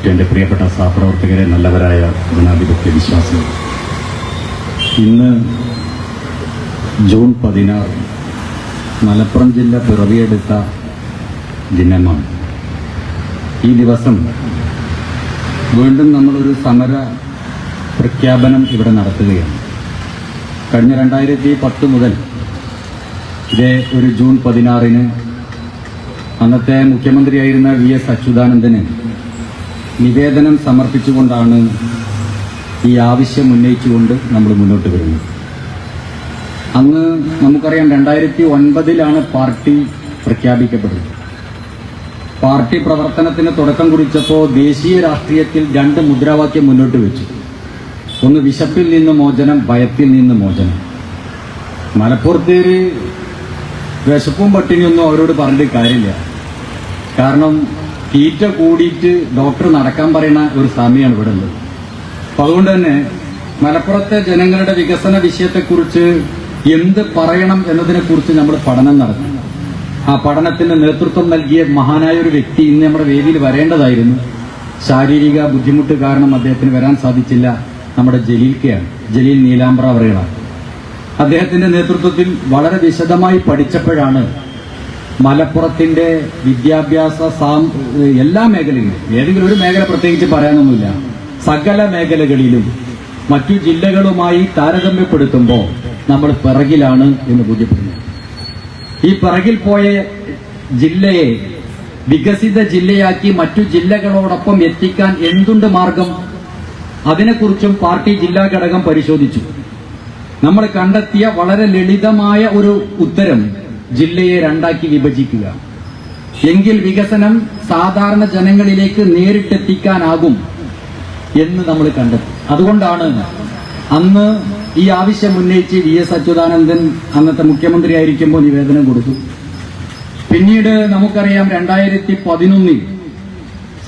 മറ്റെൻ്റെ പ്രിയപ്പെട്ട സഹപ്രവർത്തകരെ, നല്ലവരായ ജനാധിപത്യ വിശ്വാസികൾ, ഇന്ന് ജൂൺ 16 മലപ്പുറം ജില്ല പിറവിയെടുത്ത ദിനമാണ്. ഈ ദിവസം വീണ്ടും നമ്മളൊരു സമര പ്രഖ്യാപനം ഇവിടെ നടത്തുകയാണ്. കഴിഞ്ഞ 2010 മുതൽ ഇതേ ഒരു ജൂൺ 16 അന്നത്തെ മുഖ്യമന്ത്രിയായിരുന്ന VS അച്യുതാനന്ദന് നിവേദനം സമർപ്പിച്ചുകൊണ്ടാണ് ഈ ആവശ്യം ഉന്നയിച്ചുകൊണ്ട് നമ്മൾ മുന്നോട്ട് വരുന്നത്. അന്ന് നമുക്കറിയാം 2009 പാർട്ടി പ്രഖ്യാപിക്കപ്പെടുന്നത്. പാർട്ടി പ്രവർത്തനത്തിന് തുടക്കം കുറിച്ചപ്പോൾ ദേശീയ രാഷ്ട്രീയത്തിൽ 2 മുദ്രാവാക്യം മുന്നോട്ട് വെച്ചു. ഒന്ന് വിശപ്പിൽ നിന്ന് മോചനം, ഭയത്തിൽ നിന്ന് മോചനം. മലപ്പുറത്തേര് വിശപ്പും പട്ടിണിയൊന്നും അവരോട് പറഞ്ഞിട്ട് കാര്യമില്ല. കാരണം തീറ്റ കൂടിയിട്ട് ഡോക്ടർ നടക്കാൻ പറയുന്ന ഒരു സമയമാണ് ഇവിടെ ഉള്ളത്. അപ്പം അതുകൊണ്ട് തന്നെ മലപ്പുറത്തെ ജനങ്ങളുടെ വികസന വിഷയത്തെക്കുറിച്ച് എന്ത് പറയണം എന്നതിനെക്കുറിച്ച് നമ്മൾ പഠനം നടത്തി. ആ പഠനത്തിന് നേതൃത്വം നൽകിയ മഹാനായ ഒരു വ്യക്തി ഇന്ന് നമ്മുടെ വേദിയിൽ വരേണ്ടതായിരുന്നു. ശാരീരിക ബുദ്ധിമുട്ട് കാരണം അദ്ദേഹത്തിന് വരാൻ സാധിച്ചില്ല. നമ്മുടെ ജലീൽ നീലാംബ്ര അവറുകളാണ്. അദ്ദേഹത്തിന്റെ നേതൃത്വത്തിൽ വളരെ വിശദമായി പഠിച്ചപ്പോഴാണ് മലപ്പുറത്തിന്റെ വിദ്യാഭ്യാസ എല്ലാ മേഖലകളിലും, ഏതെങ്കിലും ഒരു മേഖല പ്രത്യേകിച്ച് പറയാനൊന്നുമില്ല, സകല മേഖലകളിലും മറ്റു ജില്ലകളുമായി താരതമ്യപ്പെടുത്തുമ്പോൾ നമ്മൾ പിറകിലാണ് എന്ന് ബോധ്യപ്പെടുന്നു. ഈ പിറകിൽ പോയ ജില്ലയെ വികസിത ജില്ലയാക്കി മറ്റു ജില്ലകളോടൊപ്പം എത്തിക്കാൻ എന്തുണ്ട് മാർഗം? അതിനെക്കുറിച്ചും പാർട്ടി ജില്ലാ ഘടകം പരിശോധിച്ചു. നമ്മൾ കണ്ടെത്തിയ വളരെ ലളിതമായ ഒരു ഉത്തരം ജില്ലയെ 2 വിഭജിക്കുക. എങ്കിൽ വികസനം സാധാരണ ജനങ്ങളിലേക്ക് നേരിട്ടെത്തിക്കാനാകും എന്ന് നമ്മൾ കണ്ടെത്തി. അതുകൊണ്ടാണ് അന്ന് ഈ ആവശ്യം ഉന്നയിച്ച് VS അച്യുതാനന്ദൻ അന്നത്തെ മുഖ്യമന്ത്രി ആയിരിക്കുമ്പോൾ നിവേദനം കൊടുത്തു. പിന്നീട് നമുക്കറിയാം 2011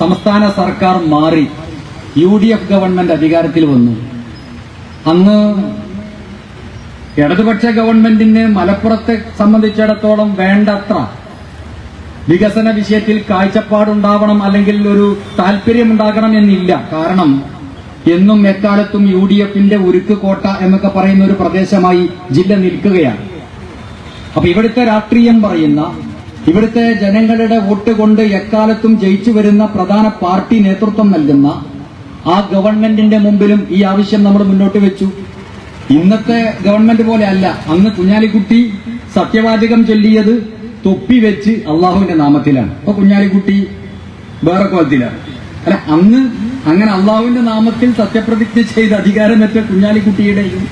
സംസ്ഥാന സർക്കാർ മാറി, UDF ഗവൺമെന്റ് അധികാരത്തിൽ വന്നു. അന്ന് ഇടതുപക്ഷ ഗവൺമെന്റിന് മലപ്പുറത്തെ സംബന്ധിച്ചിടത്തോളം വേണ്ടത്ര വികസന വിഷയത്തിൽ കാഴ്ചപ്പാടുണ്ടാവണം, അല്ലെങ്കിൽ ഒരു താല്പര്യമുണ്ടാകണം എന്നില്ല. കാരണം എന്നും എക്കാലത്തും UDFന്റെ ഉരുക്ക് കോട്ട എന്നൊക്കെ പറയുന്ന ഒരു പ്രദേശമായി ജില്ല നിൽക്കുകയാണ്. അപ്പൊ ഇവിടുത്തെ രാഷ്ട്രീയം പറയുന്ന, ഇവിടുത്തെ ജനങ്ങളുടെ വോട്ട് കൊണ്ട് എക്കാലത്തും ജയിച്ചു വരുന്ന പ്രധാന പാർട്ടി നേതൃത്വം നൽകുന്ന ആ ഗവൺമെന്റിന്റെ മുമ്പിലും ഈ ആവശ്യം നമ്മൾ മുന്നോട്ട് വെച്ചു. ഇന്നത്തെ ഗവൺമെന്റ് പോലെ അല്ല. അന്ന് കുഞ്ഞാലിക്കുട്ടി സത്യവാചകം ചൊല്ലിയത് തൊപ്പി വെച്ച് അള്ളാഹുവിന്റെ നാമത്തിലാണ്. അപ്പൊ കുഞ്ഞാലിക്കുട്ടി വേറെ കോലത്തിലാണ്. അല്ല, അന്ന് അങ്ങനെ അള്ളാഹുവിന്റെ നാമത്തിൽ സത്യപ്രതിജ്ഞ ചെയ്ത് അധികാരമേറ്റ കുഞ്ഞാലിക്കുട്ടിയുടെയും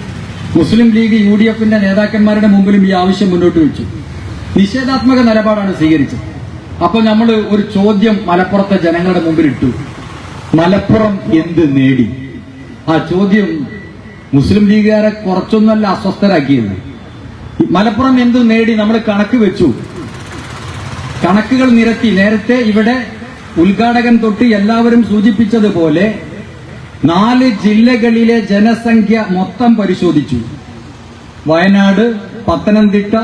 മുസ്ലിം ലീഗ് UDFന്റെ നേതാക്കന്മാരുടെ മുമ്പിലും ഈ ആവശ്യം മുന്നോട്ട് വെച്ചു. നിഷേധാത്മക നിലപാടാണ് സ്വീകരിച്ചത്. അപ്പൊ നമ്മൾ ഒരു ചോദ്യം മലപ്പുറത്തെ ജനങ്ങളുടെ മുമ്പിൽ ഇട്ടു: മലപ്പുറം എന്ത് നേടി? ആ ചോദ്യം മുസ്ലിം ലീഗുകാരെ കുറച്ചൊന്നല്ല അസ്വസ്ഥരാക്കിയത്. മലപ്പുറം എന്ത് നേടി? നമ്മൾ കണക്ക് വെച്ചു, കണക്കുകൾ നിരത്തി. നേരത്തെ ഇവിടെ ഉദ്ഘാടകൻ തൊട്ട് എല്ലാവരും സൂചിപ്പിച്ചതുപോലെ 4 ജില്ലകളിലെ ജനസംഖ്യ മൊത്തം പരിശോധിച്ചു. വയനാട്, പത്തനംതിട്ട,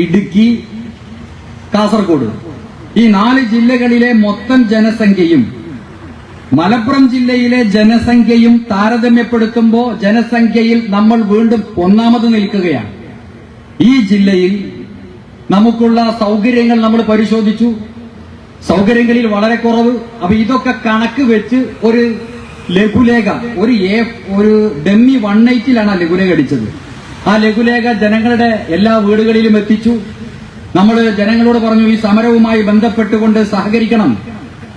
ഇടുക്കി, കാസർഗോഡ്, ഈ 4 ജില്ലകളിലെ മൊത്തം ജനസംഖ്യയും മലപ്പുറം ജില്ലയിലെ ജനസംഖ്യയും താരതമ്യപ്പെടുത്തുമ്പോൾ ജനസംഖ്യയിൽ നമ്മൾ വീണ്ടും 1ാമത് നിൽക്കുകയാണ്. ഈ ജില്ലയിൽ നമുക്കുള്ള സൗകര്യങ്ങൾ നമ്മൾ പരിശോധിച്ചു. സൗകര്യങ്ങളിൽ വളരെ കുറവ്. അപ്പൊ ഇതൊക്കെ കണക്ക് വെച്ച് ഒരു ലഘുലേഖ, ഒരു ഡമ്മി 180ലാണ് ആ ലഘുലേഖ അടിച്ചത്. ആ ലഘുലേഖ ജനങ്ങളുടെ എല്ലാ വീടുകളിലും എത്തിച്ചു. നമ്മൾ ജനങ്ങളോട് പറഞ്ഞു, ഈ സമരവുമായി ബന്ധപ്പെട്ടുകൊണ്ട് സഹകരിക്കണം.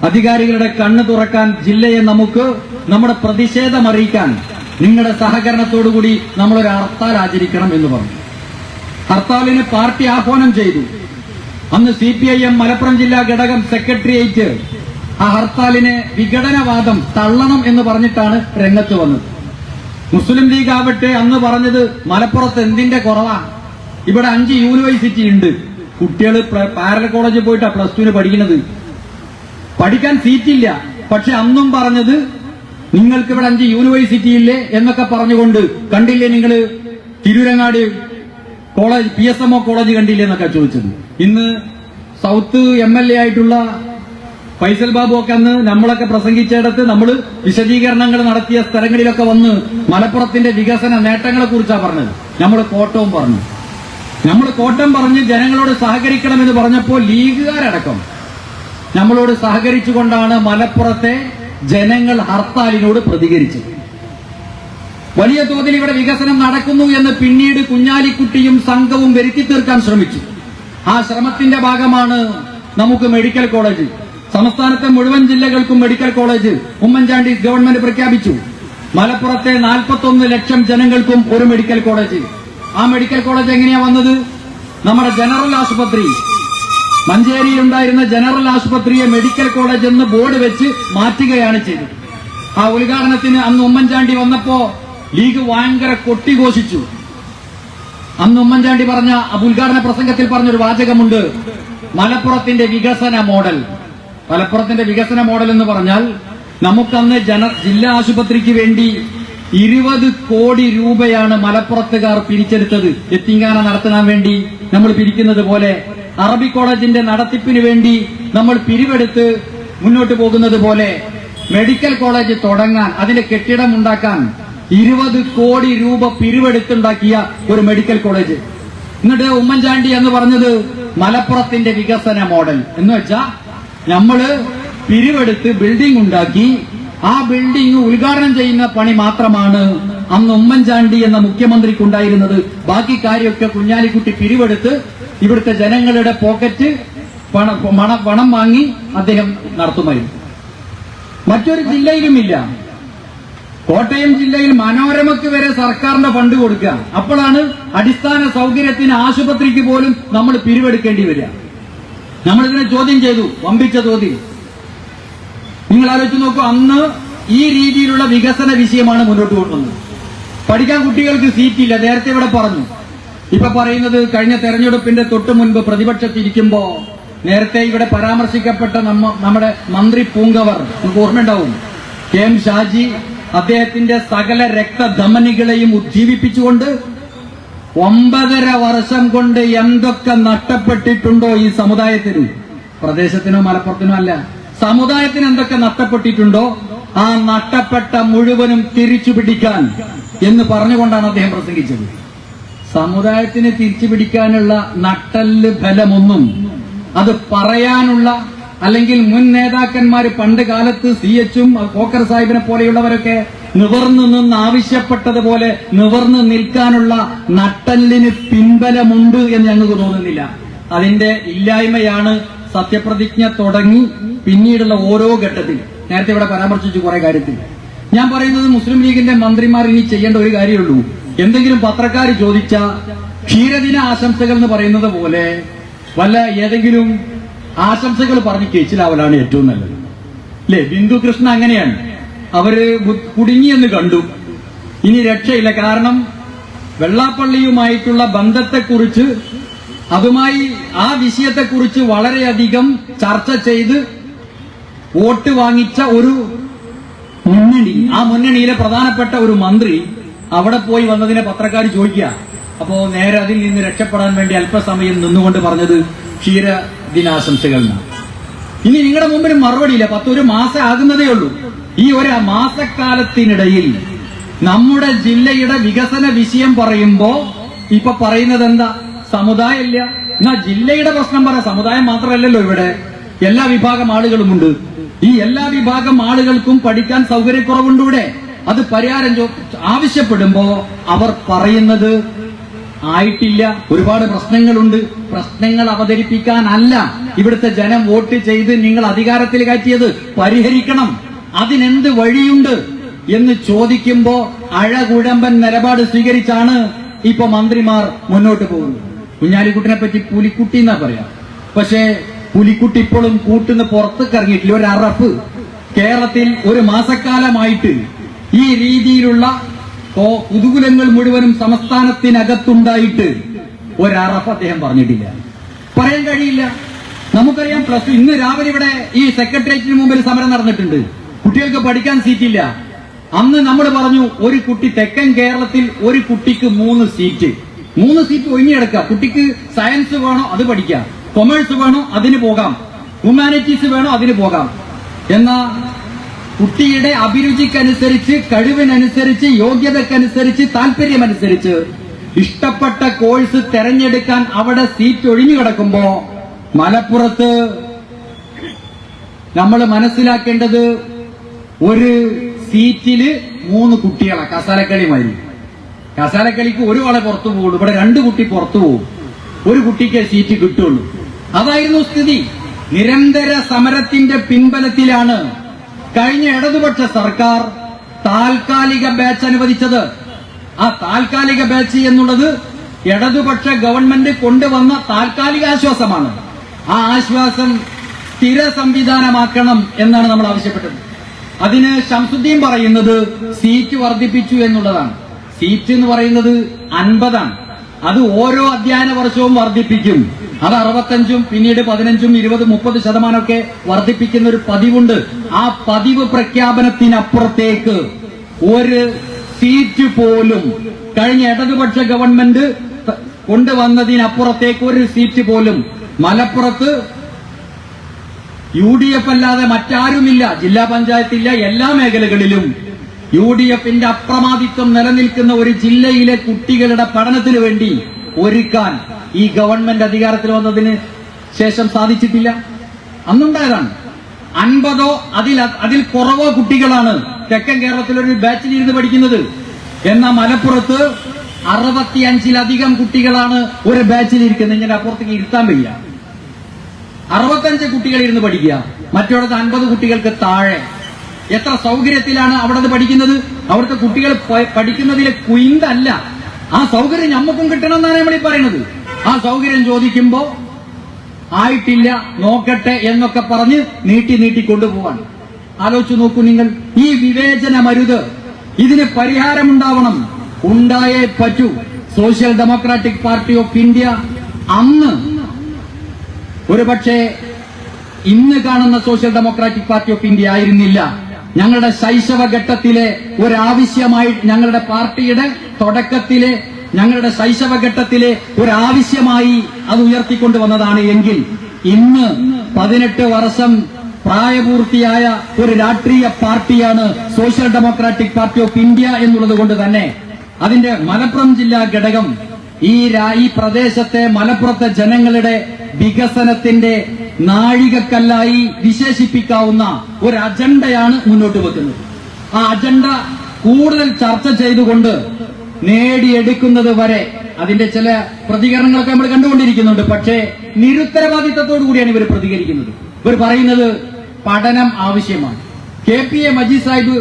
അധികാരികളുടെ കണ്ണ് തുറക്കാൻ, ജില്ലയെ നമുക്ക് നമ്മുടെ പ്രതിഷേധം അറിയിക്കാൻ നിങ്ങളുടെ സഹകരണത്തോടുകൂടി നമ്മളൊരു ഹർത്താൽ ആചരിക്കണം എന്ന് പറഞ്ഞു. ഹർത്താലിന് പാർട്ടി ആഹ്വാനം ചെയ്തു. അന്ന് CPIM മലപ്പുറം ജില്ലാ ഘടകം സെക്രട്ടേറിയറ്റ് ആ ഹർത്താലിനെ വിഘടനവാദം തള്ളണം എന്ന് പറഞ്ഞിട്ടാണ് രംഗത്ത് വന്നത്. മുസ്ലിം ലീഗ് ആവട്ടെ അന്ന് പറഞ്ഞത് മലപ്പുറത്ത് എന്തിന്റെ കുറവാണ്, ഇവിടെ 5 യൂണിവേഴ്സിറ്റി ഉണ്ട്, കുട്ടികൾ പാരലൽ കോളേജിൽ പോയിട്ടാ +2 പഠിക്കുന്നത്, പഠിക്കാൻ സീറ്റില്ല. പക്ഷെ അന്നും പറഞ്ഞത് നിങ്ങൾക്ക് ഇവിടെ 5 യൂണിവേഴ്സിറ്റി ഇല്ലേ എന്നൊക്കെ പറഞ്ഞുകൊണ്ട്, കണ്ടില്ലേ നിങ്ങൾ തിരൂരങ്ങാടി കോളേജ് PSMO കോളേജ് കണ്ടില്ലേ എന്നൊക്കെ ചോദിച്ചത്. ഇന്ന് സൗത്ത് MLA ആയിട്ടുള്ള ഫൈസൽ ബാബു ഒക്കെ അന്ന് നമ്മളൊക്കെ പ്രസംഗിച്ചിടത്ത് നമ്മൾ വിശദീകരണങ്ങൾ നടത്തിയ സ്ഥലങ്ങളിലൊക്കെ വന്ന് മലപ്പുറത്തിന്റെ വികസന നേട്ടങ്ങളെ കുറിച്ചാണ് പറഞ്ഞത്. നമ്മൾ കോട്ടവും പറഞ്ഞു. നമ്മൾ കോട്ടം പറഞ്ഞ് ജനങ്ങളോട് സഹകരിക്കണമെന്ന് പറഞ്ഞപ്പോൾ ലീഗുകാരടക്കം നമ്മളോട് സഹകരിച്ചുകൊണ്ടാണ് മലപ്പുറത്തെ ജനങ്ങൾ ഹർത്താലിനോട് പ്രതികരിച്ചത്. വലിയ തോതിൽ ഇവിടെ വികസനം നടക്കുന്നു എന്ന് പിന്നീട് കുഞ്ഞാലിക്കുട്ടിയും സംഘവും വരുത്തി തീർക്കാൻ ശ്രമിച്ചു. ആ ശ്രമത്തിന്റെ ഭാഗമാണ് നമുക്ക് മെഡിക്കൽ കോളേജ്. സംസ്ഥാനത്തെ മുഴുവൻ ജില്ലകൾക്കും മെഡിക്കൽ കോളേജ് ഉമ്മൻചാണ്ടി ഗവൺമെന്റ് പ്രഖ്യാപിച്ചു. മലപ്പുറത്തെ 41 ലക്ഷം ജനങ്ങൾക്കും ഒരു മെഡിക്കൽ കോളേജ്. ആ മെഡിക്കൽ കോളേജ് എങ്ങനെയാ വന്നത്? നമ്മുടെ ജനറൽ ആശുപത്രി, മഞ്ചേരിയിൽ ഉണ്ടായിരുന്ന ജനറൽ ആശുപത്രിയെ മെഡിക്കൽ കോളേജ് എന്ന് ബോർഡ് വെച്ച് മാറ്റുകയാണ് ചെയ്തത്. ആ ഉദ്ഘാടനത്തിന് അന്ന് ഉമ്മൻചാണ്ടി വന്നപ്പോ ലീഗ് ഭയങ്കര കൊട്ടിഘോഷിച്ചു. അന്ന് ഉമ്മൻചാണ്ടി പറഞ്ഞ ഉദ്ഘാടന പ്രസംഗത്തിൽ പറഞ്ഞൊരു വാചകമുണ്ട്, മലപ്പുറത്തിന്റെ വികസന മോഡൽ. മലപ്പുറത്തിന്റെ വികസന മോഡൽ എന്ന് പറഞ്ഞാൽ നമുക്കന്ന് ജില്ലാ ആശുപത്രിക്ക് വേണ്ടി 20 കോടി രൂപയാണ് മലപ്പുറത്തുകാർ പിരിച്ചെടുത്തത്. എത്തിങ്കാന നടത്താൻ വേണ്ടി നമ്മൾ പിരിക്കുന്നത് പോലെ അറബി കോളേജിന്റെ നടത്തിപ്പിന് വേണ്ടി നമ്മൾ പിരിവെടുത്ത് മുന്നോട്ട് പോകുന്നത് പോലെ മെഡിക്കൽ കോളേജ് തുടങ്ങാൻ, അതിന്റെ കെട്ടിടം ഉണ്ടാക്കാൻ 20 കോടി രൂപ പിരിവെടുത്തുണ്ടാക്കിയ ഒരു മെഡിക്കൽ കോളേജ്. എന്നിട്ട് ഉമ്മൻചാണ്ടി എന്ന് പറഞ്ഞത് മലപ്പുറത്തിന്റെ വികസന മോഡൽ എന്ന് വെച്ചാൽ നമ്മള് പിരിവെടുത്ത് ബിൽഡിംഗ് ഉണ്ടാക്കി, ആ ബിൽഡിംഗ് ഉദ്ഘാടനം ചെയ്യുന്ന പണി മാത്രമാണ് അന്ന് ഉമ്മൻചാണ്ടി എന്ന മുഖ്യമന്ത്രിക്കുണ്ടായിരുന്നത്. ബാക്കി കാര്യമൊക്കെ കുഞ്ഞാലിക്കുട്ടി പിരിവെടുത്ത് ഇവിടുത്തെ ജനങ്ങളുടെ പോക്കറ്റ് പണം വാങ്ങി അദ്ദേഹം നടത്തുമായിരുന്നു. മറ്റൊരു ജില്ലയിലുമില്ല. കോട്ടയം ജില്ലയിൽ മനോരമയ്ക്ക് വരെ സർക്കാരിന്റെ ഫണ്ട് കൊടുക്കുക. അപ്പോഴാണ് അടിസ്ഥാന സൗകര്യത്തിന് ആശുപത്രിക്ക് പോലും നമ്മൾ പിരിവെടുക്കേണ്ടി വരിക. നമ്മളിതിനെ ചോദ്യം ചെയ്തു, വമ്പിച്ച ചോദ്യം. നിങ്ങൾ ആലോചിച്ച് നോക്കൂ, അന്ന് ഈ രീതിയിലുള്ള വികസന വിഷയമാണ് മുന്നോട്ട് കൊണ്ടുവന്നത്. പഠിക്കാൻ കുട്ടികൾക്ക് സീറ്റില്ല, നേരത്തെ ഇവിടെ പറഞ്ഞു. ഇപ്പൊ പറയുന്നത് കഴിഞ്ഞ തെരഞ്ഞെടുപ്പിന്റെ തൊട്ടു മുൻപ് പ്രതിപക്ഷത്തിരിക്കുമ്പോ നേരത്തെ ഇവിടെ പരാമർശിക്കപ്പെട്ട നമ്മുടെ മന്ത്രി പൂങ്കവർ, നമുക്ക് ഓർമ്മയുണ്ടാവും, KM ഷാജി, അദ്ദേഹത്തിന്റെ സകല രക്തധമനികളെയും ഉജ്ജീവിപ്പിച്ചുകൊണ്ട് 9.5 വർഷം കൊണ്ട് എന്തൊക്കെ നഷ്ടപ്പെട്ടിട്ടുണ്ടോ ഈ സമുദായത്തിന്, പ്രദേശത്തിനോ മലപ്പുറത്തിനോ അല്ല, സമുദായത്തിന് എന്തൊക്കെ നഷ്ടപ്പെട്ടിട്ടുണ്ടോ ആ നഷ്ടപ്പെട്ട മുഴുവനും തിരിച്ചു പിടിക്കാൻ എന്ന് പറഞ്ഞുകൊണ്ടാണ് അദ്ദേഹം പ്രസംഗിച്ചത്. സമുദായത്തിന് തിരിച്ചു പിടിക്കാനുള്ള നട്ടല് ബലമൊന്നും അത് പറയാനുള്ള, അല്ലെങ്കിൽ മുൻ നേതാക്കന്മാര് പണ്ട് കാലത്ത് CH-ഉം കോക്കർ സാഹിബിനെ പോലെയുള്ളവരൊക്കെ നിവർന്നു നിന്ന് ആവശ്യപ്പെട്ടതുപോലെ നിവർന്നു നിൽക്കാനുള്ള നട്ടലിന് പിൻബലമുണ്ട് എന്ന് ഞങ്ങൾക്ക് തോന്നുന്നില്ല. അതിന്റെ ഇല്ലായ്മയാണ് സത്യപ്രതിജ്ഞ തുടങ്ങി പിന്നീടുള്ള ഓരോ ഘട്ടത്തിൽ. നേരത്തെ ഇവിടെ പരാമർശിച്ചു കുറെ കാര്യത്തിൽ. ഞാൻ പറയുന്നത് മുസ്ലിം ലീഗിന്റെ മന്ത്രിമാർ ഇനി ചെയ്യേണ്ട ഒരു കാര്യമുള്ളൂ. എന്തെങ്കിലും പത്രക്കാർ ചോദിച്ച ക്ഷീരദിന ആശംസകൾ എന്ന് പറയുന്നത് പോലെ വല്ല ഏതെങ്കിലും ആശംസകൾ പറഞ്ഞ് കേച്ചിലാവലാണ് ഏറ്റവും നല്ലത്, അല്ലേ? ബിന്ദു കൃഷ്ണ അങ്ങനെയാണ്. അവര് കുടുങ്ങിയെന്ന് കണ്ടു, ഇനി രക്ഷയില്ല. കാരണം വെള്ളാപ്പള്ളിയുമായിട്ടുള്ള ബന്ധത്തെക്കുറിച്ച്, അതുമായി ആ വിഷയത്തെക്കുറിച്ച് വളരെയധികം ചർച്ച ചെയ്ത് വോട്ട് വാങ്ങിച്ച ഒരു മുന്നണി, ആ മുന്നണിയിലെ പ്രധാനപ്പെട്ട ഒരു മന്ത്രി അവിടെ പോയി വന്നതിനെ പത്രക്കാർ ചോദിക്കുക. അപ്പോ നേരെ അതിൽ നിന്ന് രക്ഷപ്പെടാൻ വേണ്ടി അല്പസമയം നിന്നുകൊണ്ട് പറഞ്ഞത് ക്ഷീരദിനാശംസകൾ. ഇനി നിങ്ങളുടെ മുമ്പിൽ മറുപടിയില്ല. 1 മാസം ആകുന്നതേ ഉള്ളൂ. ഈ ഒരു മാസക്കാലത്തിനിടയിൽ നമ്മുടെ ജില്ലയുടെ വികസന വിഷയം പറയുമ്പോ ഇപ്പൊ പറയുന്നത് എന്താ? സമുദായമില്ല. എന്നാ ജില്ലയുടെ പ്രശ്നം പറ. സമുദായം മാത്രമല്ലല്ലോ, ഇവിടെ എല്ലാ വിഭാഗം ആളുകളുമുണ്ട്. ഈ എല്ലാ വിഭാഗം ആളുകൾക്കും പഠിക്കാൻ സൗകര്യക്കുറവുണ്ട് ഇവിടെ. അത് പരിഹാരം ആവശ്യപ്പെടുമ്പോ അവർ പറയുന്നത് ആയിട്ടില്ല, ഒരുപാട് പ്രശ്നങ്ങളുണ്ട്. പ്രശ്നങ്ങൾ അവതരിപ്പിക്കാനല്ല ഇവിടുത്തെ ജനം വോട്ട് ചെയ്ത് നിങ്ങൾ അധികാരത്തിൽ കയറ്റിയത്, പരിഹരിക്കണം. അതിനെന്ത് വഴിയുണ്ട് എന്ന് ചോദിക്കുമ്പോ അഴകുഴമ്പൻ നിലപാട് സ്വീകരിച്ചാണ് ഇപ്പൊ മന്ത്രിമാർ മുന്നോട്ട് പോകുന്നത്. കുഞ്ഞാലിക്കുട്ടിനെ പറ്റി പുലിക്കുട്ടി എന്നാ പറയാം. പക്ഷേ പുലിക്കുട്ടി ഇപ്പോഴും കൂട്ടിന്ന് പുറത്തേക്ക് ഇറങ്ങിയിട്ടില്ല. ഒരു അറപ്പ് കേരളത്തിൽ ഒരു മാസക്കാലമായിട്ട് ഈ രീതിയിലുള്ള കുതൂഹലങ്ങൾ മുഴുവനും സംസ്ഥാനത്തിനകത്തുണ്ടായിട്ട് ഒരറഫ് അദ്ദേഹം പറഞ്ഞിട്ടില്ല, പറയാൻ കഴിയില്ല. നമുക്കറിയാം, ഇന്ന് രാവിലെ ഇവിടെ ഈ സെക്രട്ടേറിയറ്റിന് മുമ്പിൽ സമരം നടന്നിട്ടുണ്ട്. കുട്ടികൾക്ക് പഠിക്കാൻ സീറ്റില്ല. അന്ന് നമ്മൾ പറഞ്ഞു ഒരു കുട്ടി, തെക്കൻ കേരളത്തിൽ ഒരു കുട്ടിക്ക് 3 സീറ്റ് ഒഴിഞ്ഞെടുക്കുക. കുട്ടിക്ക് സയൻസ് വേണോ അത് പഠിക്കാം, കൊമേഴ്സ് വേണോ അതിന് പോകാം. ഹ്യൂമാനിറ്റീസ് വേണോ അതിന് പോകാം. എന്നാ കുട്ടിയുടെ അഭിരുചിക്കനുസരിച്ച്, കഴിവിനനുസരിച്ച്, യോഗ്യതക്കനുസരിച്ച്, താല്പര്യമനുസരിച്ച് ഇഷ്ടപ്പെട്ട കോഴ്സ് തെരഞ്ഞെടുക്കാൻ അവിടെ സീറ്റ് ഒഴിഞ്ഞു കിടക്കുമ്പോ മലപ്പുറത്ത് നമ്മൾ മനസ്സിലാക്കേണ്ടത് ഒരു സീറ്റില് 3 കുട്ടികളെ കസാലക്കളി മാതിരി. കസാലക്കളിക്ക് ഒരു ആളെ പുറത്തു പോകുള്ളൂ, ഇവിടെ 2 കുട്ടി പുറത്തു പോകും, ഒരു കുട്ടിക്ക് സീറ്റ് കിട്ടുള്ളൂ. അതായിരുന്നു സ്ഥിതി. നിരന്തര സമരത്തിന്റെ പിൻബലത്തിലാണ് കഴിഞ്ഞ ഇടതുപക്ഷ സർക്കാർ താൽക്കാലിക ബാച്ച് അനുവദിച്ചത്. ആ താൽക്കാലിക ബാച്ച് എന്നുള്ളത് ഇടതുപക്ഷ ഗവൺമെന്റ് കൊണ്ടുവന്ന താൽക്കാലിക ആശ്വാസമാണ്. ആ ആശ്വാസം സ്ഥിര സംവിധാനമാക്കണം എന്നാണ് നമ്മൾ ആവശ്യപ്പെട്ടത്. അതിന് ശംസുദ്ദീൻ പറയുന്നത് സീറ്റ് വർദ്ധിപ്പിച്ചു എന്നുള്ളതാണ്. സീറ്റ് എന്ന് പറയുന്നത് 50 അത് ഓരോ അധ്യയന വർഷവും വർദ്ധിപ്പിക്കും. അത് 65 പിന്നീട് 15, 20, 30% വർദ്ധിപ്പിക്കുന്ന ഒരു പതിവുണ്ട്. ആ പതിവ് പ്രഖ്യാപനത്തിനപ്പുറത്തേക്ക് ഒരു സീറ്റ് പോലും കഴിഞ്ഞ ഇടതുപക്ഷ ഗവൺമെന്റ് കൊണ്ടുവന്നതിനപ്പുറത്തേക്ക് ഒരു സീറ്റ് പോലും മലപ്പുറത്ത് UDF അല്ലാതെ മറ്റാരുമില്ല. ജില്ലാ പഞ്ചായത്തില്ല, എല്ലാ മേഖലകളിലും UDFന്റെ അപ്രമാദിത്വം നിലനിൽക്കുന്ന ഒരു ജില്ലയിലെ കുട്ടികളുടെ പഠനത്തിന് വേണ്ടി ഒരുക്കാൻ ഈ ഗവൺമെന്റ് അധികാരത്തിൽ വന്നതിന് ശേഷം സാധിച്ചിട്ടില്ല. അന്നുണ്ടായതാണ്. 50 അതിൽ കുറവോ കുട്ടികളാണ് തെക്കൻ കേരളത്തിലൊരു ബാച്ചിലിരുന്ന് പഠിക്കുന്നത്. എന്നാൽ മലപ്പുറത്ത് 65-ലധികം കുട്ടികളാണ് ഒരു ബാച്ചിലിരിക്കുന്നത്. ഇങ്ങനെ അപ്പുറത്തേക്ക് ഇരുത്താൻ വയ്യ. 65 കുട്ടികൾ ഇരുന്ന് പഠിക്കുക, മറ്റൊരിടത്ത് 50 കുട്ടികൾക്ക് താഴെ. എത്ര സൗകര്യത്തിലാണ് അവിടെ പഠിക്കുന്നത്. അവിടുത്തെ കുട്ടികൾ പഠിക്കുന്നതിലെ കുയിന്തല്ല. ആ സൗകര്യം നമുക്കും കിട്ടണമെന്നാണ് നമ്മൾ ഈ പറയുന്നത്. ആ സൗകര്യം ചോദിക്കുമ്പോ ആയിട്ടില്ല, നോക്കട്ടെ എന്നൊക്കെ പറഞ്ഞ് നീട്ടി കൊണ്ടുപോവാൻ. ആലോചിച്ചു നോക്കൂ നിങ്ങൾ. ഈ വിവേചനമരുത്, ഇതിന് പരിഹാരമുണ്ടാവണം, ഉണ്ടായേ പറ്റൂ. Social democratic party of India അന്ന്, ഒരുപക്ഷെ ഇന്ന് കാണുന്ന social democratic party of India ആയിരുന്നില്ല, ഞങ്ങളുടെ ശൈശവഘട്ടത്തിലെ ഒരാവശ്യമായി, ഞങ്ങളുടെ പാർട്ടിയുടെ തുടക്കത്തിലെ, ഞങ്ങളുടെ ശൈശവഘട്ടത്തിലെ ഒരാവശ്യമായി അത് ഉയർത്തിക്കൊണ്ടുവന്നതാണ്. എങ്കിൽ ഇന്ന് 18 വർഷം പ്രായപൂർത്തിയായ ഒരു രാഷ്ട്രീയ പാർട്ടിയാണ് social democratic party of India എന്നുള്ളത് കൊണ്ട് തന്നെ അതിന്റെ മലപ്പുറം ജില്ലാ ഘടകം ഈ പ്രദേശത്തെ മലപ്പുറത്തെ ജനങ്ങളുടെ വികസനത്തിന്റെ നാഴികക്കല്ലായി വിശേഷിപ്പിക്കാവുന്ന ഒരു അജണ്ടയാണ് മുന്നോട്ട് വെക്കുന്നത്. ആ അജണ്ട കൂടുതൽ ചർച്ച ചെയ്തുകൊണ്ട് നേടിയെടുക്കുന്നത് വരെ അതിന്റെ ചില പ്രതികരണങ്ങളൊക്കെ നമ്മൾ കണ്ടുകൊണ്ടിരിക്കുന്നുണ്ട്. പക്ഷേ നിരുത്തരവാദിത്തത്തോടു കൂടിയാണ് ഇവർ പ്രതികരിക്കുന്നത്. ഇവർ പറയുന്നത് പഠനം ആവശ്യമാണ്. KPA മജീദ് സാഹിബ്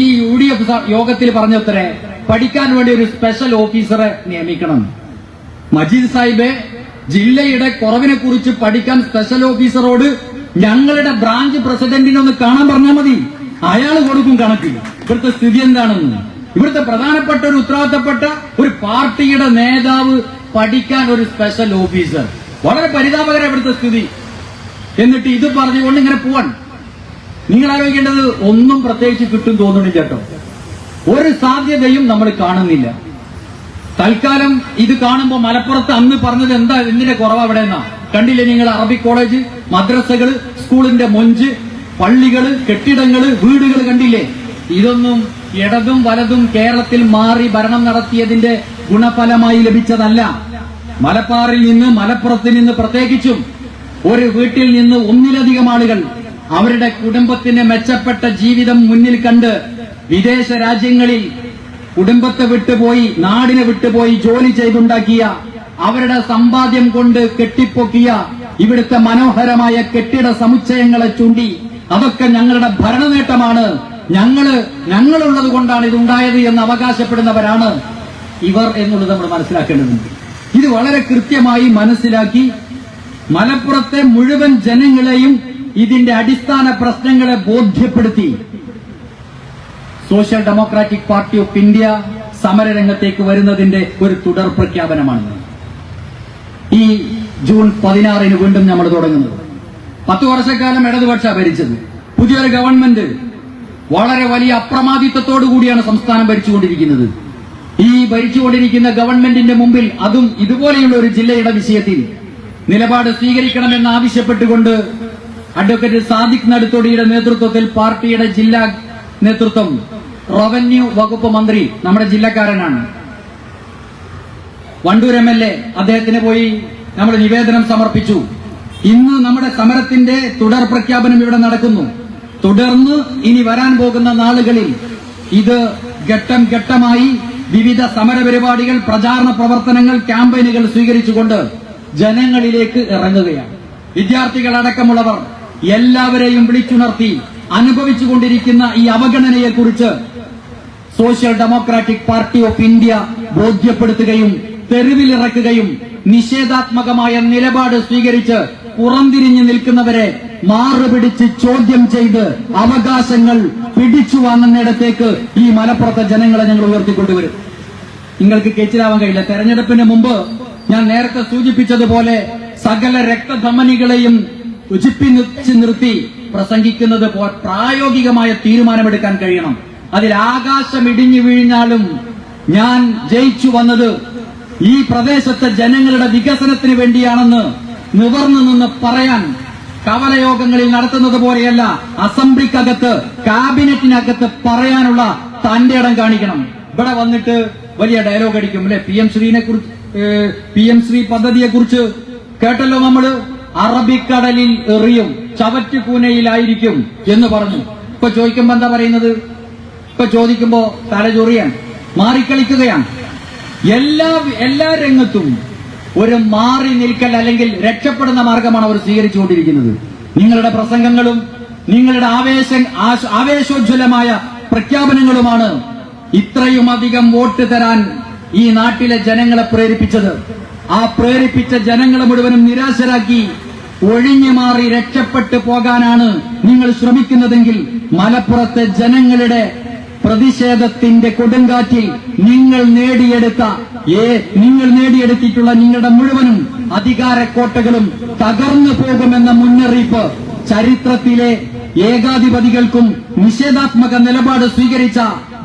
ഈ UDF യോഗത്തിൽ പറഞ്ഞത്രേ പഠിക്കാൻ വേണ്ടി ഒരു സ്പെഷ്യൽ ഓഫീസറെ നിയമിക്കണം. മജീദ് സാഹിബെ, ജില്ലയുടെ കുറവിനെ കുറിച്ച് പഠിക്കാൻ സ്പെഷ്യൽ ഓഫീസറോട് ഞങ്ങളുടെ ബ്രാഞ്ച് പ്രസിഡന്റിനെ ഒന്ന് കാണാൻ പറഞ്ഞാൽ മതി, അയാൾ കൊടുക്കും കണക്ക് ഇവിടുത്തെ സ്ഥിതി എന്താണെന്ന്. ഇവിടുത്തെ പ്രധാനപ്പെട്ട ഒരു ഉത്തരവാദിത്തപ്പെട്ട ഒരു പാർട്ടിയുടെ നേതാവ് പഠിക്കാൻ ഒരു സ്പെഷ്യൽ ഓഫീസർ, വളരെ പരിതാപകര ഇവിടുത്തെ സ്ഥിതി. എന്നിട്ട് ഇത് പറഞ്ഞുകൊണ്ട് ഇങ്ങനെ പോവാൻ. നിങ്ങൾ ആലോചിക്കേണ്ടത് ഒന്നും പ്രത്യേകിച്ച് കിട്ടും തോന്നുന്നില്ല കേട്ടോ. ഒരു സാധ്യതയും നമ്മൾ കാണുന്നില്ല. തൽക്കാലം ഇത് കാണുമ്പോൾ മലപ്പുറത്ത് അന്ന് പറഞ്ഞത് എന്താ, എന്തിന്റെ കുറവ് അവിടെ നിന്നാ കണ്ടില്ലേ നിങ്ങൾ? അറബിക് കോളേജ്, മദ്രസകള്, സ്കൂളിന്റെ മൊഞ്ച്, പള്ളികള്, കെട്ടിടങ്ങള്, വീടുകൾ കണ്ടില്ലേ? ഇതൊന്നും ഇടതും വലതും കേരളത്തിൽ മാറി ഭരണം നടത്തിയതിന്റെ ഗുണഫലമായി ലഭിച്ചതല്ല. മലബാറിൽ നിന്ന്, മലപ്പുറത്ത് നിന്ന് പ്രത്യേകിച്ചും ഒരു വീട്ടിൽ നിന്ന് ഒന്നിലധികം ആളുകൾ അവരുടെ കുടുംബത്തിന് മെച്ചപ്പെട്ട ജീവിതം മുന്നിൽ കണ്ട് വിദേശ രാജ്യങ്ങളിൽ കുടുംബത്തെ വിട്ടുപോയി, നാടിനെ വിട്ടുപോയി ജോലി ചെയ്തുണ്ടാക്കിയ, അവരുടെ സമ്പാദ്യം കൊണ്ട് കെട്ടിപ്പൊക്കിയ ഇവിടുത്തെ മനോഹരമായ കെട്ടിട സമുച്ചയങ്ങളെ ചൂണ്ടി അതൊക്കെ ഞങ്ങളുടെ ഭരണനേട്ടമാണ്, ഞങ്ങളുള്ളത് കൊണ്ടാണ് ഇതുണ്ടായത് എന്ന് അവകാശപ്പെടുന്നവരാണ് ഇവർ എന്നുള്ളത് നമ്മൾ മനസ്സിലാക്കേണ്ടതുണ്ട്. ഇത് വളരെ കൃത്യമായി മനസ്സിലാക്കി മലപ്പുറത്തെ മുഴുവൻ ജനങ്ങളെയും ഇതിന്റെ അടിസ്ഥാന പ്രശ്നങ്ങളെ ബോധ്യപ്പെടുത്തി social democratic party of India സമരരംഗത്തേക്ക് വരുന്നതിന്റെ ഒരു തുടർ പ്രഖ്യാപനമാണ് ഈ ജൂൺ 16 വീണ്ടും നമ്മൾ തുടങ്ങുന്നത്. 10 വർഷക്കാലം ഇടതുപക്ഷ ഭരിച്ചത്. പുതിയൊരു ഗവൺമെന്റ് വളരെ വലിയ അപ്രമാദിത്വത്തോടു കൂടിയാണ് സംസ്ഥാനം ഭരിച്ചുകൊണ്ടിരിക്കുന്നത്. ഈ ഭരിച്ചുകൊണ്ടിരിക്കുന്ന ഗവൺമെന്റിന്റെ മുമ്പിൽ, അതും ഇതുപോലെയുള്ള ഒരു ജില്ലയുടെ വിഷയത്തിൽ നിലപാട് സ്വീകരിക്കണമെന്ന് ആവശ്യപ്പെട്ടുകൊണ്ട് അഡ്വക്കേറ്റ് സാദിഖ് നടുത്തൊടിയുടെ നേതൃത്വത്തിൽ പാർട്ടിയുടെ ജില്ലാ നേതൃത്വം, റവന്യൂ വകുപ്പ് മന്ത്രി നമ്മുടെ ജില്ലക്കാരനാണ്, വണ്ടൂർ MLA, അദ്ദേഹത്തിന് പോയി നമ്മൾ നിവേദനം സമർപ്പിച്ചു. ഇന്ന് നമ്മുടെ സമരത്തിന്റെ തുടർ പ്രഖ്യാപനം ഇവിടെ നടക്കുന്നു. തുടർന്ന് ഇനി വരാൻ പോകുന്ന നാളുകളിൽ ഇത് ഘട്ടം ഘട്ടമായി വിവിധ സമരപരിപാടികൾ, പ്രചാരണ പ്രവർത്തനങ്ങൾ, ക്യാമ്പയിനുകൾ സ്വീകരിച്ചുകൊണ്ട് ജനങ്ങളിലേക്ക് ഇറങ്ങുകയാണ്. വിദ്യാർത്ഥികളടക്കമുള്ളവർ എല്ലാവരെയും വിളിച്ചുണർത്തി അനുഭവിച്ചുകൊണ്ടിരിക്കുന്ന ഈ അവഗണനയെക്കുറിച്ച് social democratic party of India ബോധ്യപ്പെടുത്തുകയും തെരുവിലിറക്കുകയും നിഷേധാത്മകമായ നിലപാട് സ്വീകരിച്ച് പുറംതിരിഞ്ഞു നിൽക്കുന്നവരെ മാറുപിടിച്ച് ചോദ്യം ചെയ്ത് അവകാശങ്ങൾ പിടിച്ചു വാങ്ങുന്നിടത്തേക്ക് ഈ മലപ്പുറത്തെ ജനങ്ങളെ ഞങ്ങൾ ഉയർത്തിക്കൊണ്ടുവരും. നിങ്ങൾക്ക് കേച്ചിലാവാൻ കഴിയില്ല. തെരഞ്ഞെടുപ്പിന് മുമ്പ് ഞാൻ നേരത്തെ സൂചിപ്പിച്ചതുപോലെ സകല രക്തധമനികളെയും ഉജിപ്പിച്ച് നിർത്തി പ്രസംഗിക്കുന്നത് പ്രായോഗികമായ തീരുമാനമെടുക്കാൻ കഴിയണം. അതിൽ ആകാശം ഇടിഞ്ഞു വീഴ്ന്നാലും ഞാൻ ജയിച്ചു വന്നത് ഈ പ്രദേശത്തെ ജനങ്ങളുടെ വികസനത്തിന് വേണ്ടിയാണെന്ന് നിവർന്നു നിന്ന് പറയാൻ കവലയോഗങ്ങളിൽ നടത്തുന്നത് പോലെയല്ല, അസംബ്ലിക്കകത്ത്, ക്യാബിനറ്റിനകത്ത് പറയാനുള്ള തന്റെ ഇടം കാണിക്കണം. ഇവിടെ വന്നിട്ട് വലിയ ഡയലോഗ് അടിക്കും അല്ലെ. PM ശ്രീ പദ്ധതിയെക്കുറിച്ച് കേട്ടല്ലോ നമ്മള്. അറബിക്കടലിൽ എറിയും, ചവറ്റുകൂനയിലായിരിക്കും എന്ന് പറഞ്ഞു. ഇപ്പൊ ചോദിക്കുമ്പോ എന്താ പറയുന്നത്? ഇപ്പൊ ചോദിക്കുമ്പോ തലചൊറിയാൻ, മാറിക്കളിക്കുകയാണ്. എല്ലാ രംഗത്തും ഒരു മാറി നിൽക്കൽ അല്ലെങ്കിൽ രക്ഷപ്പെടുന്ന മാർഗമാണ് അവർ സ്വീകരിച്ചുകൊണ്ടിരിക്കുന്നത്. നിങ്ങളുടെ പ്രസംഗങ്ങളും നിങ്ങളുടെ ആവേശോജ്വലമായ പ്രഖ്യാപനങ്ങളുമാണ് ഇത്രയുമധികം വോട്ട് തരാൻ ഈ നാട്ടിലെ ജനങ്ങളെ പ്രേരിപ്പിച്ചത്. ആ പ്രേരിപ്പിച്ച ജനങ്ങളെ മുഴുവനും നിരാശരാക്കി ഒഴിഞ്ഞു മാറി രക്ഷപ്പെട്ടു പോകാനാണ് നിങ്ങൾ ശ്രമിക്കുന്നതെങ്കിൽ മലപ്പുറത്തെ ജനങ്ങളുടെ പ്രതിഷേധത്തിന്റെ കൊടുങ്കാറ്റിൽ നിങ്ങൾ നേടിയെടുത്തിട്ടുള്ള നിങ്ങളുടെ മുഴുവനും അധികാരക്കോട്ടകളും തകർന്നു പോകുമെന്ന മുന്നറിയിപ്പ് ചരിത്രത്തിലെ ഏകാധിപതികൾക്കും നിഷേധാത്മക നിലപാട് സ്വീകരിച്ച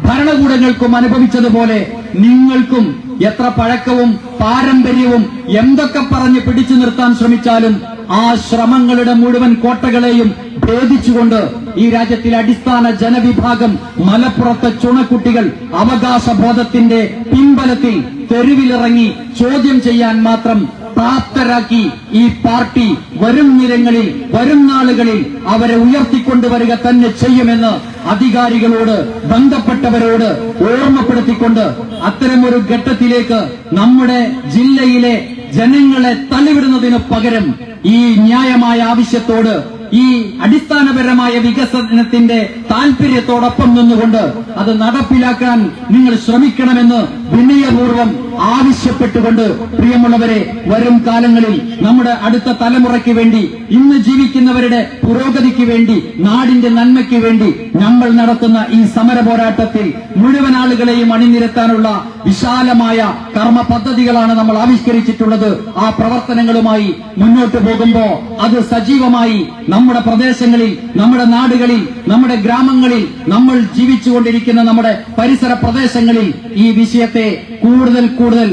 ഭരണകൂടങ്ങൾക്കും അനുഭവിച്ചതുപോലെ നിങ്ങൾക്കും എത്ര പഴക്കവും പാരമ്പര്യവും എന്തൊക്കെ പറഞ്ഞ് പിടിച്ചു നിർത്താൻ ശ്രമിച്ചാലും ആ ശ്രമങ്ങളുടെ മുഴുവൻ കോട്ടകളെയും ഭേദിച്ചുകൊണ്ട് ഈ രാജ്യത്തിലെ അടിസ്ഥാന ജനവിഭാഗം മലപ്പുറത്തെ ചുണക്കുട്ടികൾ അവകാശബോധത്തിന്റെ പിൻബലത്തിൽ തെരുവിലിറങ്ങി ചോദ്യം ചെയ്യാൻ മാത്രം പ്രാപ്തരാക്കി ഈ പാർട്ടി വരും നിരങ്ങളിൽ, വരും നാളുകളിൽ അവരെ ഉയർത്തിക്കൊണ്ടുവരിക തന്നെ ചെയ്യുമെന്ന് അധികാരികളോട്, ബന്ധപ്പെട്ടവരോട് ഓർമ്മപ്പെടുത്തിക്കൊണ്ട് അത്തരമൊരു ഘട്ടത്തിലേക്ക് നമ്മുടെ ജില്ലയിലെ ജനങ്ങളെ തള്ളിവിടുന്നതിനു പകരം ഈ ന്യായമായ ആവശ്യത്തോട്, ഈ അടിസ്ഥാനപരമായ വികസനത്തിന്റെ താൽപര്യത്തോടൊപ്പം നിന്നുകൊണ്ട് അത് നടപ്പിലാക്കാൻ നിങ്ങൾ ശ്രമിക്കണമെന്ന് വിനയപൂർവ്വം ആവശ്യപ്പെട്ടുകൊണ്ട്, പ്രിയമുള്ളവരെ, വരും കാലങ്ങളിൽ നമ്മുടെ അടുത്ത തലമുറയ്ക്ക് വേണ്ടി, ഇന്ന് ജീവിക്കുന്നവരുടെ പുരോഗതിക്ക് വേണ്ടി, നാടിന്റെ നന്മയ്ക്ക് വേണ്ടി നമ്മൾ നടത്തുന്ന ഈ സമര പോരാട്ടത്തിൽ മുഴുവൻ ആളുകളെയും അണിനിരത്താനുള്ള വിശാലമായ കർമ്മ പദ്ധതികളാണ് നമ്മൾ ആവിഷ്കരിച്ചിട്ടുള്ളത്. ആ പ്രവർത്തനങ്ങളുമായി മുന്നോട്ട് പോകുമ്പോൾ അത് സജീവമായി നമ്മുടെ പ്രദേശങ്ങളിൽ, നമ്മുടെ നാടുകളിൽ, നമ്മുടെ ഗ്രാമങ്ങളിൽ, നമ്മൾ ജീവിച്ചുകൊണ്ടിരിക്കുന്ന നമ്മുടെ പരിസര പ്രദേശങ്ങളിൽ ഈ വിഷയത്തെ കൂടുതൽ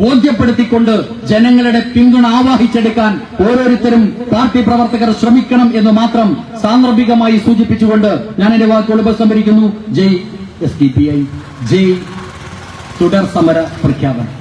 ബോധ്യപ്പെടുത്തിക്കൊണ്ട് ജനങ്ങളുടെ പിന്തുണ ആവാഹിച്ചെടുക്കാൻ ഓരോരുത്തരും പാർട്ടി പ്രവർത്തകർ ശ്രമിക്കണം എന്ന് മാത്രം സാന്ദർഭികമായി സൂചിപ്പിച്ചുകൊണ്ട് ഞാൻ എന്റെ വാക്കുകൾ ഉപസംഹരിക്കുന്നു. ജയ് SDPI, ജയ് തുടർ സമര പ്രഖ്യാപനം.